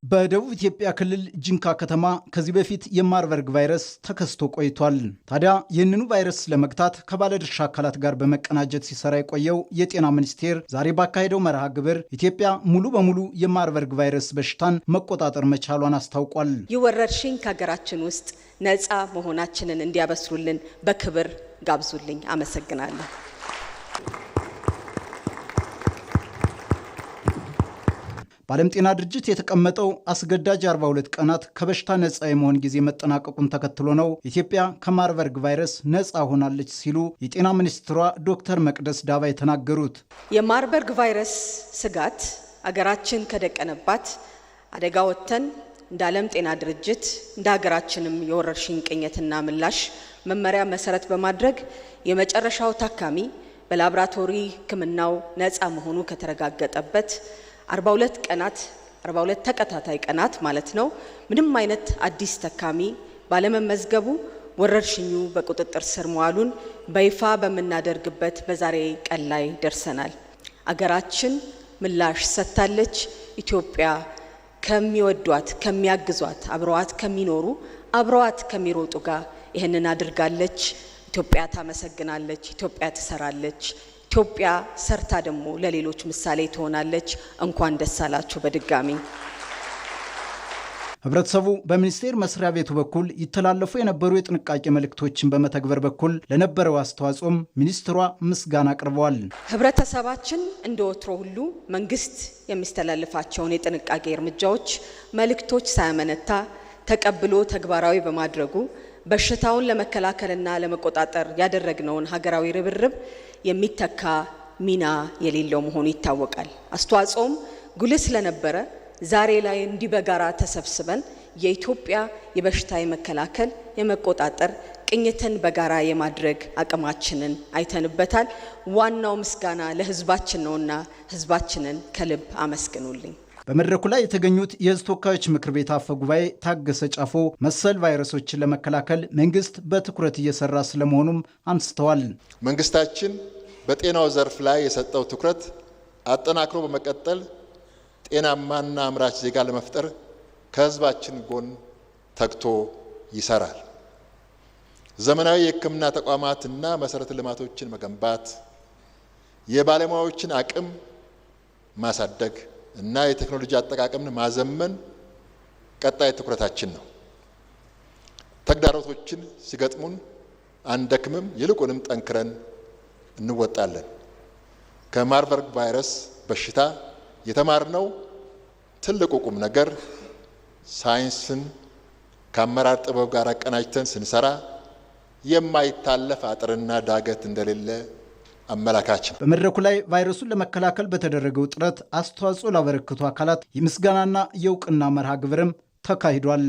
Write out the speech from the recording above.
በደቡብ ኢትዮጵያ ክልል ጂንካ ከተማ ከዚህ በፊት የማርበርግ ቫይረስ ተከስቶ ቆይቷል። ታዲያ ይህንኑ ቫይረስ ለመግታት ከባለድርሻ አካላት ጋር በመቀናጀት ሲሰራ የቆየው የጤና ሚኒስቴር ዛሬ ባካሄደው መርሃ ግብር ኢትዮጵያ ሙሉ በሙሉ የማርበርግ ቫይረስ በሽታን መቆጣጠር መቻሏን አስታውቋል። ይህ ወረርሽኝ ከሀገራችን ውስጥ ነፃ መሆናችንን እንዲያበስሩልን በክብር ጋብዙልኝ። አመሰግናለሁ። በዓለም ጤና ድርጅት የተቀመጠው አስገዳጅ 42 ቀናት ከበሽታ ነፃ የመሆን ጊዜ መጠናቀቁን ተከትሎ ነው ኢትዮጵያ ከማርበርግ ቫይረስ ነፃ ሆናለች ሲሉ የጤና ሚኒስትሯ ዶክተር መቅደስ ዳባ የተናገሩት። የማርበርግ ቫይረስ ስጋት አገራችን ከደቀነባት አደጋ ወጥተን እንደ ዓለም ጤና ድርጅት እንደ ሀገራችንም የወረርሽኝ ቅኝትና ምላሽ መመሪያ መሰረት በማድረግ የመጨረሻው ታካሚ በላቦራቶሪ ሕክምናው ነፃ መሆኑ ከተረጋገጠበት 42 ተከታታይ ቀናት ማለት ነው ምንም አይነት አዲስ ታካሚ ባለመመዝገቡ ወረርሽኙ በቁጥጥር ስር መዋሉን በይፋ በመናደርግበት በዛሬ ቀን ላይ ደርሰናል። አገራችን ምላሽ ሰጥታለች። ኢትዮጵያ ከሚወዷት ከሚያግዟት አብረዋት ከሚኖሩ አብረዋት ከሚሮጡ ጋር ይሄንን አድርጋለች። ኢትዮጵያ ታመሰግናለች። ኢትዮጵያ ትሰራለች። ኢትዮጵያ ሰርታ ደግሞ ለሌሎች ምሳሌ ትሆናለች። እንኳን ደስ አላችሁ በድጋሚ። ህብረተሰቡ በሚኒስቴር መስሪያ ቤቱ በኩል ይተላለፉ የነበሩ የጥንቃቄ መልእክቶችን በመተግበር በኩል ለነበረው አስተዋጽኦም ሚኒስትሯ ምስጋና አቅርበዋል። ህብረተሰባችን እንደወትሮ ሁሉ መንግስት የሚስተላልፋቸውን የጥንቃቄ እርምጃዎች መልእክቶች ሳያመነታ ተቀብሎ ተግባራዊ በማድረጉ በሽታውን ለመከላከልና ለመቆጣጠር ያደረግነውን ሀገራዊ ርብርብ የሚተካ ሚና የሌለው መሆኑ ይታወቃል። አስተዋጽኦም ጉልህ ስለነበረ ዛሬ ላይ እንዲህ በጋራ ተሰብስበን የኢትዮጵያ የበሽታ የመከላከል የመቆጣጠር ቅኝትን በጋራ የማድረግ አቅማችንን አይተንበታል። ዋናው ምስጋና ለህዝባችን ነውና ህዝባችንን ከልብ አመስግኑልኝ። በመድረኩ ላይ የተገኙት የህዝብ ተወካዮች ምክር ቤት አፈ ጉባኤ ታገሰ ጫፎ መሰል ቫይረሶችን ለመከላከል መንግስት በትኩረት እየሰራ ስለመሆኑም አንስተዋል። መንግስታችን በጤናው ዘርፍ ላይ የሰጠው ትኩረት አጠናክሮ በመቀጠል ጤናማና አምራች ዜጋ ለመፍጠር ከህዝባችን ጎን ተግቶ ይሰራል። ዘመናዊ የሕክምና ተቋማትና መሰረተ ልማቶችን መገንባት፣ የባለሙያዎችን አቅም ማሳደግ እና የቴክኖሎጂ አጠቃቀምን ማዘመን ቀጣይ ትኩረታችን ነው። ተግዳሮቶችን ሲገጥሙን አንደክምም፣ ይልቁንም ጠንክረን እንወጣለን። ከማርበርግ ቫይረስ በሽታ የተማርነው ትልቁ ቁም ነገር ሳይንስን ከአመራር ጥበብ ጋር አቀናጅተን ስንሰራ የማይታለፍ አጥርና ዳገት እንደሌለ አመላካች። በመድረኩ ላይ ቫይረሱን ለመከላከል በተደረገው ጥረት አስተዋጽኦ ላበረከቱ አካላት የምስጋናና የእውቅና መርሃ ግብርም ተካሂዷል።